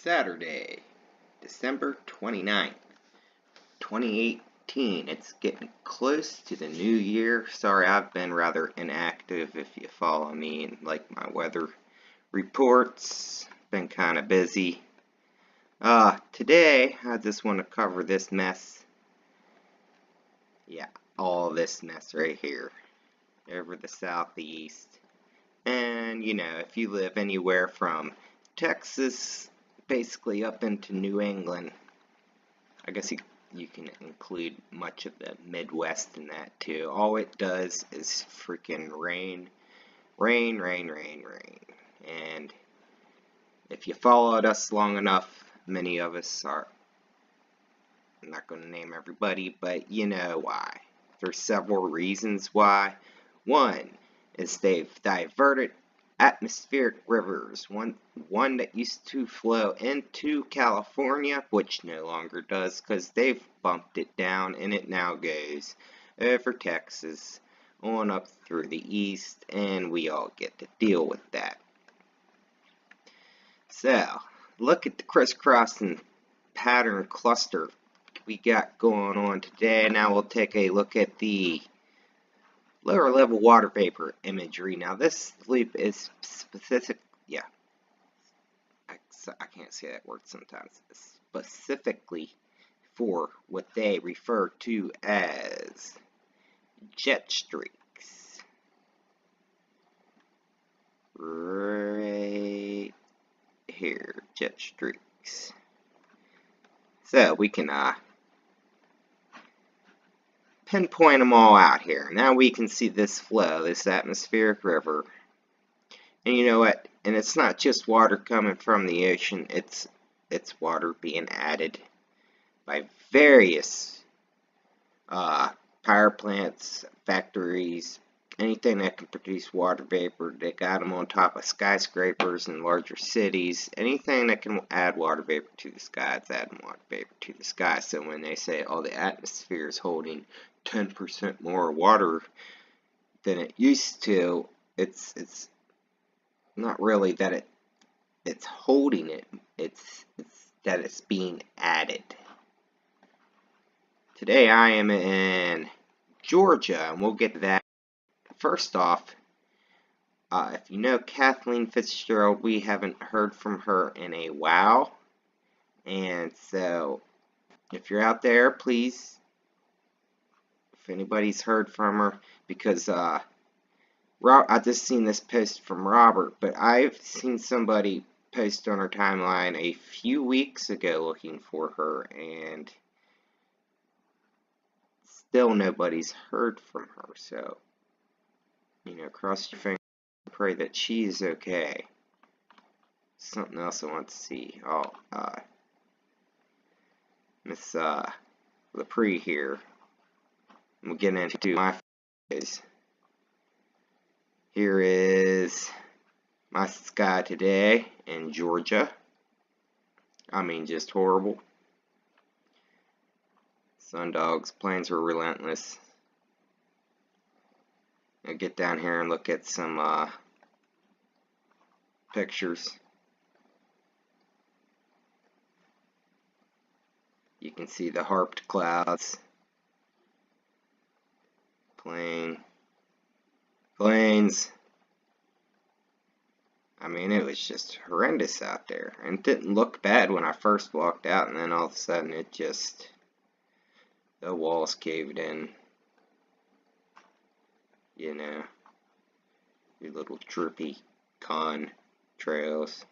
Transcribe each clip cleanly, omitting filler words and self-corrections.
Saturday, December 29th, 2018. It's getting close to the new year. Sorry, I've been rather inactive if you follow me and like my weather reports. Been kind of busy. Today, I just want to cover this mess. Yeah, all this mess right here. Over the southeast. And, if you live anywhere from Texas basically up into New England, I guess you can include much of the Midwest in that too. All it does is freaking rain. And if you followed us long enough, many of us are, I'm not going to name everybody, but you know why. There's several reasons why. One is they've diverted atmospheric rivers, one that used to flow into California, which no longer does because they've bumped it down, and it now goes over Texas on up through the east, and we all get to deal with that. So, look at the crisscrossing pattern cluster we got going on today. Now we'll take a look at the lower level water vapor imagery. Now this loop is specific, I can't say that word sometimes, specifically for what they refer to as jet streaks. Right here, jet streaks. So we can pinpoint them all out here. Now we can see this flow, this atmospheric river. And you know what? And it's not just water coming from the ocean, it's water being added by various power plants, factories, anything that can produce water vapor. They got them on top of skyscrapers in larger cities. Anything that can add water vapor to the sky, it's adding water vapor to the sky. So when they say, oh, the atmosphere is holding 10% more water than it used to, it's not really that it's holding it, it's that it's being added. Today I am in Georgia, and we'll get to that. First off, if you know Kathleen Fitzgerald, we haven't heard from her in a while, and so if you're out there, please, if anybody's heard from her, because I just seen this post from Robert, but I've seen somebody post on her timeline a few weeks ago looking for her, and still nobody's heard from her. So, cross your fingers and pray that she's okay. Something else I want to see. Oh, Miss Lepre here. We'll get into my phase. Here is my sky today in Georgia. I mean, just horrible. Sundogs, planes were relentless. I'll get down here and look at some pictures. You can see the harped clouds. Planes. I mean, it was just horrendous out there. And it didn't look bad when I first walked out, and then all of a sudden the walls caved in. Your little trippy contrails.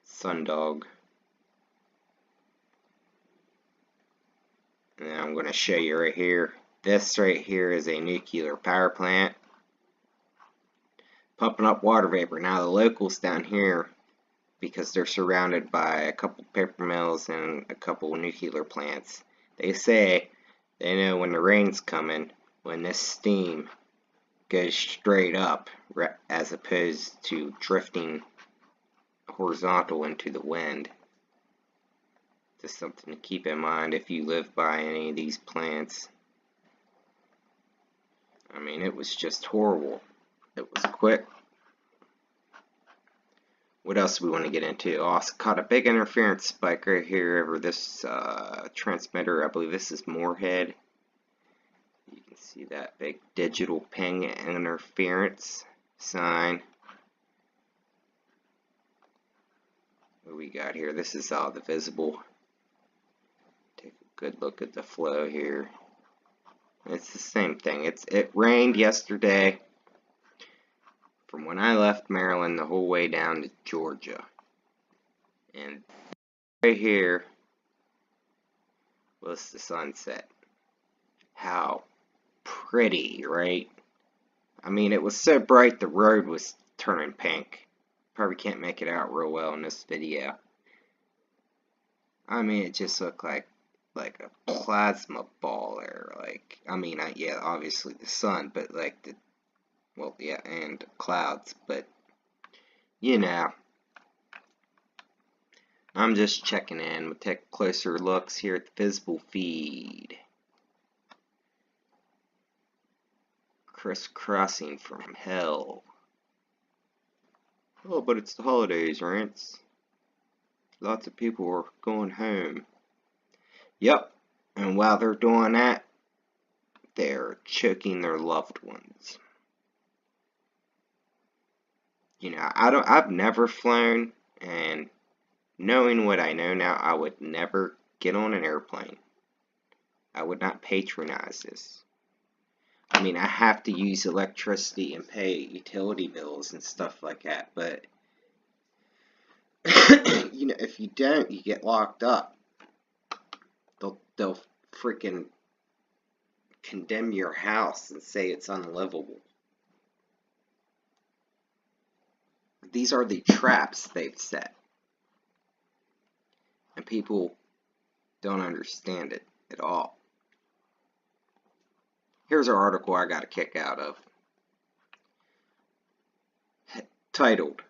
Sundog. And then I'm going to show you right here. This right here is a nuclear power plant pumping up water vapor. Now the locals down here, because they're surrounded by a couple paper mills and a couple nuclear plants, they say they know when the rain's coming, when this steam goes straight up as opposed to drifting horizontal into the wind. Just something to keep in mind if you live by any of these plants. I mean, it was just horrible. It was quick. What else do we want to get into? Also caught a big interference spike right here over this transmitter. I believe this is Moorhead. You can see that big digital ping interference sign. What we got here? This is all the visible. Take a good look at the flow here. It's the same thing. It rained yesterday from when I left Maryland the whole way down to Georgia. And right here was the sunset. How pretty, right? I mean, it was so bright the road was turning pink. Probably can't make it out real well in this video. I mean, it just looked like a plasma ball there. Like, I mean, yeah, obviously the sun, but like the, well, yeah, and clouds, but you know, I'm just checking in. We'll take closer looks here at the visible feed. Crisscrossing from hell. Oh, but it's the holidays, Rance. Lots of people are going home. Yep, and while they're doing that, they're choking their loved ones. You know, I've never flown, and knowing what I know now, I would never get on an airplane. I would not patronize this. I mean, I have to use electricity and pay utility bills and stuff like that, but you know, if you don't, you get locked up. They'll freaking condemn your house and say it's unlivable. These are the traps they've set. And people don't understand it at all. Here's our article I got a kick out of. Titled,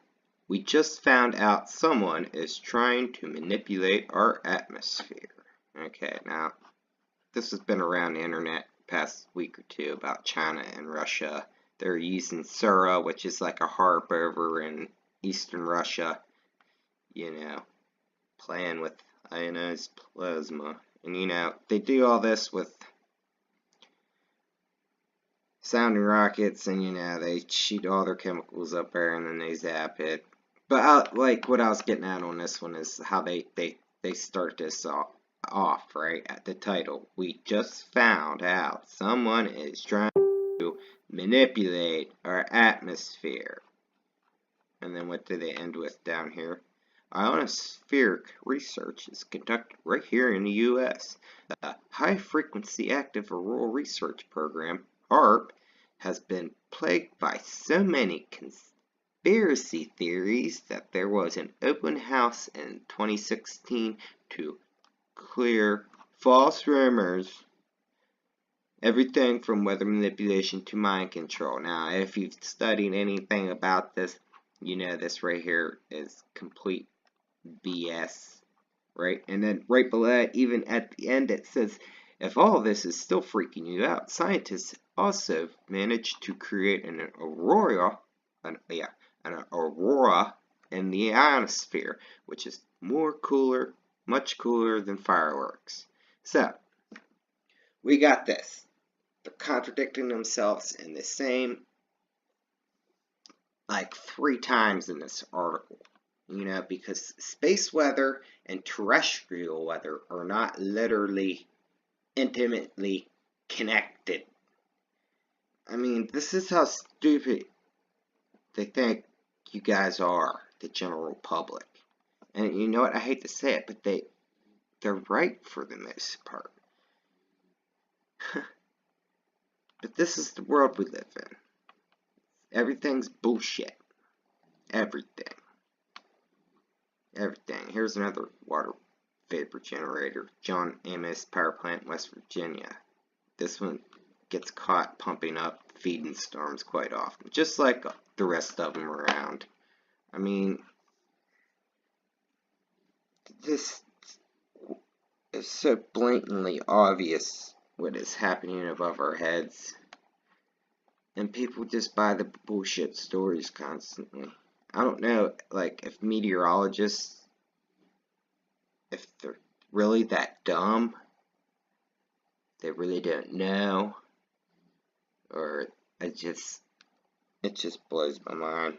"We just found out someone is trying to manipulate our atmosphere." Okay, now, this has been around the internet past week or two about China and Russia. They're using Sura, which is like a harp over in eastern Russia, you know, playing with ionized plasma. And, you know, they do all this with sounding rockets, and, you know, they shoot all their chemicals up there, and then they zap it. But, like, what I was getting at on this one is how they start this off, right, at the title. "We just found out someone is trying to manipulate our atmosphere." And then what do they end with down here? "Ionospheric research is conducted right here in the U.S. The High Frequency Active Auroral Research Program, HAARP, has been plagued by so many conspiracy theories that there was an open house in 2016 to clear false rumors. Everything from weather manipulation to mind control." Now, if you've studied anything about this, you know this right here is complete BS, right? And then right below that, even at the end, it says, "If all of this is still freaking you out, scientists also managed to create an aurora in the ionosphere, which is much cooler than fireworks." So, we got this. They're contradicting themselves in the same, like 3 times in this article. You know, because space weather and terrestrial weather are not literally intimately connected. I mean, this is how stupid they think you guys are, the general public. And you know what, I hate to say it, but they're right for the most part. But this is the world we live in. Everything's bullshit. Everything. Here's another water vapor generator. John Amos Power Plant, West Virginia. This one gets caught pumping up feeding storms quite often, just like the rest of them around. I mean, this is so blatantly obvious what is happening above our heads, and people just buy the bullshit stories constantly. I don't know, like, if meteorologists, if they're really that dumb, they really don't know, or it just blows my mind.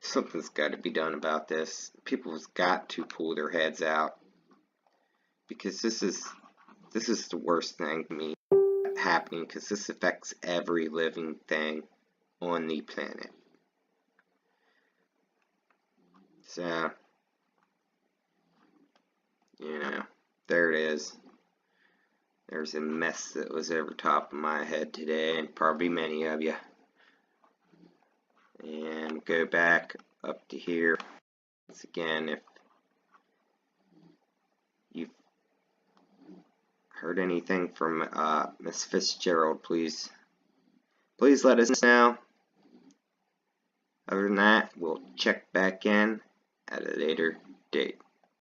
Something's got to be done about this. People's got to pull their heads out, because this is the worst thing to me happening, because this affects every living thing on the planet. So, you know, there it is. There's a mess that was over top of my head today, and probably many of you. And go back up to here. Once again, if you've heard anything from Miss Fitzgerald, please let us know. Other than that, we'll check back in at a later date.